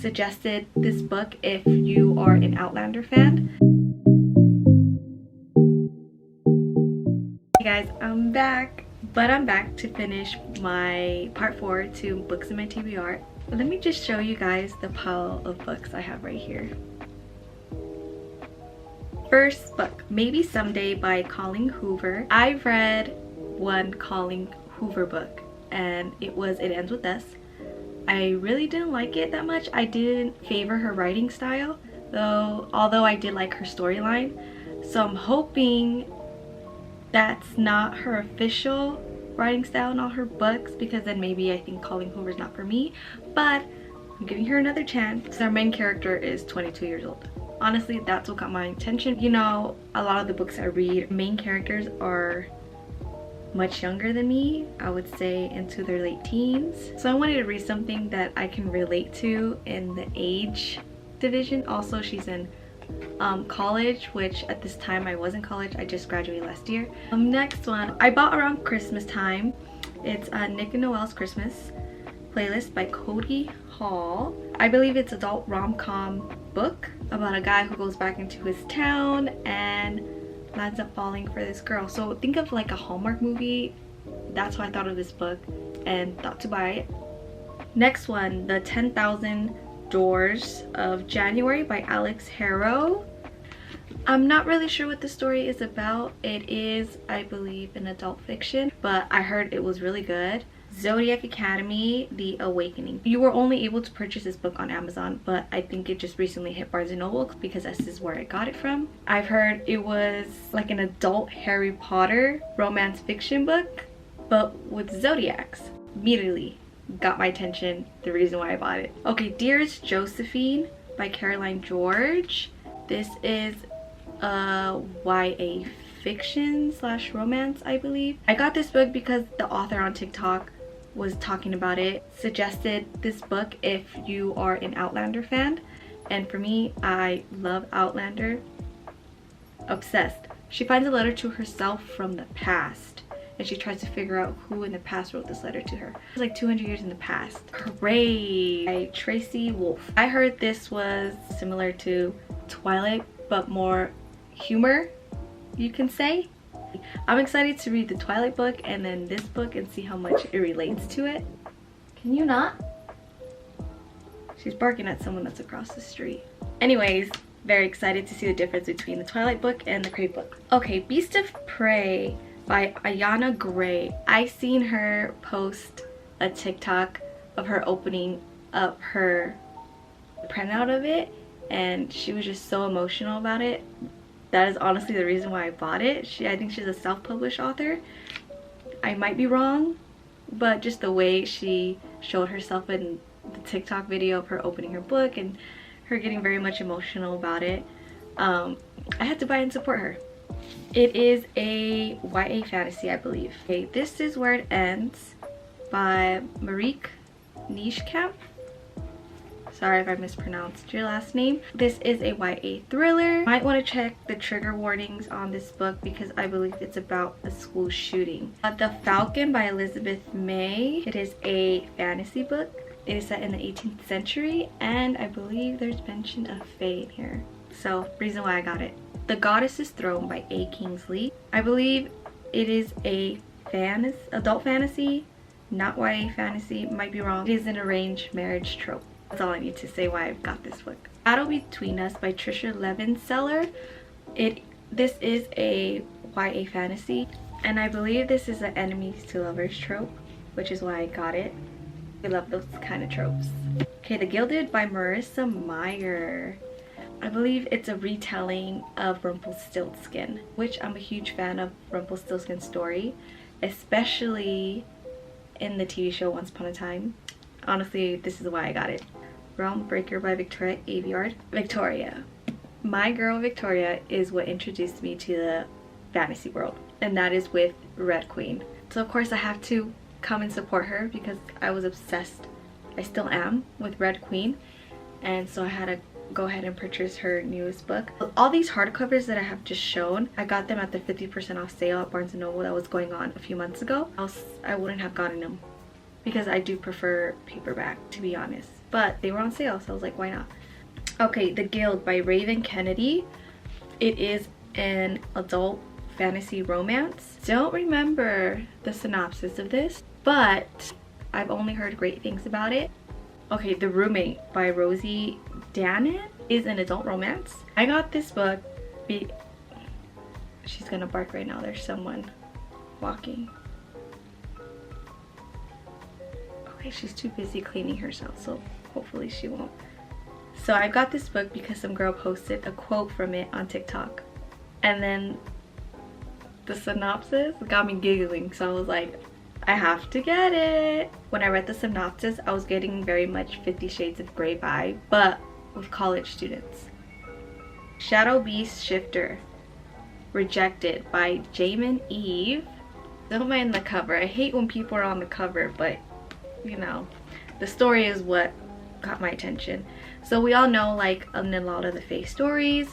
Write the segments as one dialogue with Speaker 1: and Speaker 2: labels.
Speaker 1: suggested this book if you are an Outlander fan. Hey guys, I'm back. But I'm back to finish my part 4 to books in my TBR. Let me just show you guys the pile of books I have right here. First book, Maybe Someday by Colleen Hoover. I've read one Colleen Hoover book and it Ends With Us. I really didn't like it that much. I didn't favor her writing style although I did like her storyline. So I'm hoping that's not her official writing style in all her books, because then maybe I think Colleen Hoover's not for me, but I'm giving her another chance. Our main character is 22 years old. Honestly, that's what got my attention. You know, a lot of the books I read, main characters are much younger than me. I would say into their late teens. So I wanted to read something that I can relate to in the age division. Also, she's in college, which at this time I was in college. I just graduated last year. Next one I bought around Christmas time. It's Nick and Noel's Christmas Playlist by Cody Hall. I believe it's adult rom-com book about a guy who goes back into his town and lands up falling for this girl. So think of like a Hallmark movie. That's why I thought of this book and thought to buy it. Next one, The 10,000 Doors of January by Alex Harrow. I'm not really sure what the story is about. It is, I believe, an adult fiction, but I heard it was really good. Zodiac Academy, The Awakening. You were only able to purchase this book on Amazon, but I think it just recently hit Barnes & Noble because this is where I got it from. I've heard it was like an adult Harry Potter romance fiction book, but with zodiacs. Immediately got my attention, the reason why I bought it. Okay, Dearest Josephine by Caroline George. This is a YA fiction / romance, I believe. I got this book because the author on TikTok was talking about it, suggested this book if you are an Outlander fan, and for me, I love Outlander. Obsessed. She finds a letter to herself from the past and she tries to figure out who in the past wrote this letter to her. It's like 200 years in the past. Hooray! By Tracy Wolff. I heard this was similar to Twilight but more humor, you can say. I'm excited to read the Twilight book and then this book and see how much it relates to it. Can you not? She's barking at someone that's across the street. Anyways, very excited to see the difference between the Twilight book and the Crave book. Okay, Beast of Prey by Ayana Gray. I seen her post a TikTok of her opening up her printout of it and she was just so emotional about it. That is honestly the reason why I bought it. I think she's a self-published author. I might be wrong, but just the way she showed herself in the TikTok video of her opening her book and her getting very much emotional about it, I had to buy and support her. It is a YA fantasy, I believe. Okay, This Is Where It Ends by Marieke Nijkamp. Sorry if I mispronounced your last name. This is a YA thriller. Might want to check the trigger warnings on this book because I believe it's about a school shooting. The Falcon by Elizabeth May. It is a fantasy book. It is set in the 18th century and I believe there's mention of fae in here. So, reason why I got it. The Goddess's Throne by A. Kingsley. I believe it is a adult fantasy, not YA fantasy. Might be wrong. It is an arranged marriage trope. That's all I need to say why I've got this book. Battle Between Us by Trisha Levenseller. This is a YA fantasy and I believe this is an enemies to lovers trope, which is why I got it. I love those kind of tropes. Okay, The Gilded by Marissa Meyer. I believe it's a retelling of Rumpelstiltskin, which I'm a huge fan of Rumpelstiltskin's story, especially in the TV show Once Upon a Time. Honestly, this is why I got it. Realm Breaker by Victoria Aveyard. Victoria. My girl Victoria is what introduced me to the fantasy world, and that is with Red Queen. So of course I have to come and support her because I was obsessed, I still am, with Red Queen, and so I had to go ahead and purchase her newest book. All these hardcovers that I have just shown, I got them at the 50% off sale at Barnes & Noble that was going on a few months ago. Else I wouldn't have gotten them because I do prefer paperback, to be honest. but they were on sale, so I was like, why not? Okay, The Guild by Raven Kennedy. It is an adult fantasy romance. Don't remember the synopsis of this, but I've only heard great things about it. Okay, The Roommate by Rosie Danan is an adult romance. I got this book she's gonna bark right now. There's someone walking. Okay, she's too busy cleaning herself, so hopefully she won't. So I got this book because some girl posted a quote from it on TikTok, and then the synopsis got me giggling, so I was like, I have to get it. When I read the synopsis, I was getting very much 50 Shades of Grey vibe, but with college students. Shadow Beast Shifter, Rejected by Jamin Eve. Don't mind the cover. I hate when people are on the cover, but you know, the story is what got my attention. So we all know, like in a lot of the Fae stories,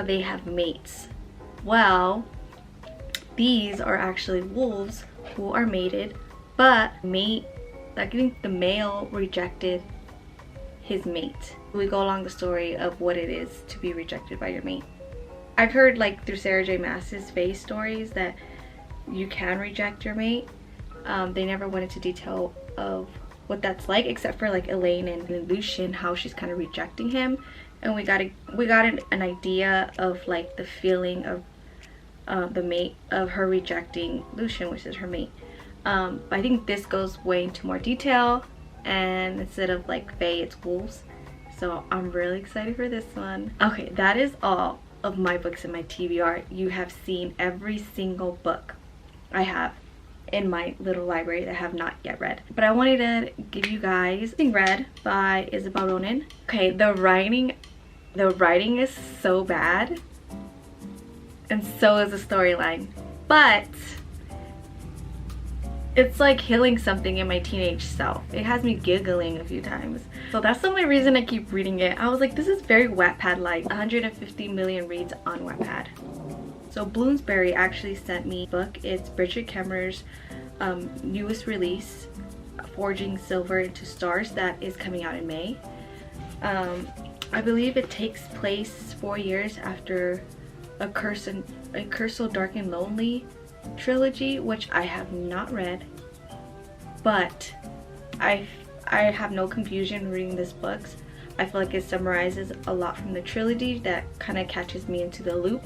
Speaker 1: they have mates. Well, these are actually wolves who are mated, but I think the male rejected his mate. We go along the story of what it is to be rejected by your mate. I've heard, like through Sarah J Maas's Fae stories, that you can reject your mate. They never went into detail of what that's like, except for like Elaine and Lucian, how she's kind of rejecting him, and we got an idea of like the feeling of the mate of her rejecting Lucian, which is her mate. But I think this goes way into more detail, and instead of like Fae, it's wolves. So I'm really excited for this one. Okay, that is all of my books in my TBR. You have seen every single book I have in my little library that I have not yet read, but I wanted to give you guys Being Read by Isabel Ronan. Okay, the writing is so bad, and so is the storyline, but it's like healing something in my teenage self. It has me giggling a few times, so that's the only reason I keep reading it. I was like, this is very Wattpad like. 150 million reads on Wattpad. So Bloomsbury actually sent me a book. It's Bridget Kemmer's newest release, Forging Silver into Stars, that is coming out in May. I believe it takes place 4 years after a Curse So Dark and Lonely trilogy, which I have not read, but I have no confusion reading this book. I feel like it summarizes a lot from the trilogy that kind of catches me into the loop.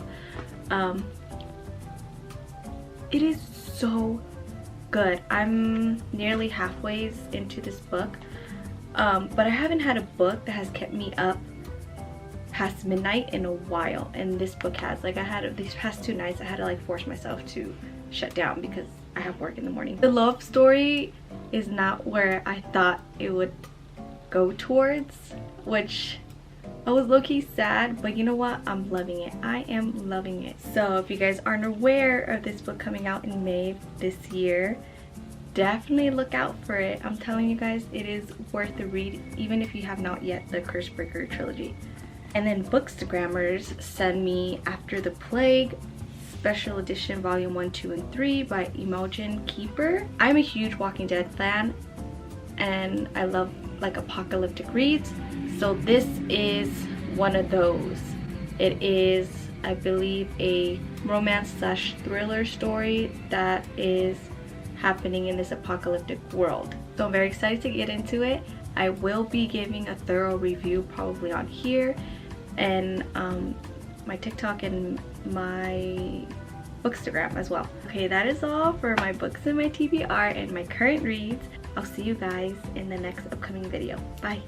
Speaker 1: It is so good. I'm nearly halfway into this book, but I haven't had a book that has kept me up past midnight in a while, and this book has. Like, I had these past 2 nights I had to like force myself to shut down because I have work in the morning. The love story is not where I thought it would go towards, which I was low-key sad, but you know what? I'm loving it. I am loving it. So if you guys aren't aware of this book coming out in May this year, definitely look out for it. I'm telling you guys, it is worth the read, even if you have not yet the Cursebreaker trilogy. And then Bookstagrammers send me After the Plague Special Edition Volume 1, 2, and 3 by Imogen Keeper. I'm a huge Walking Dead fan, and I love like apocalyptic reads, so this is one of those. It is, I believe, a romance / thriller story that is happening in this apocalyptic world. So I'm very excited to get into it. I will be giving a thorough review probably on here, and my TikTok and my Bookstagram as well. Okay, that is all for my books in my TBR and my current reads. I'll see you guys in the next upcoming video. Bye.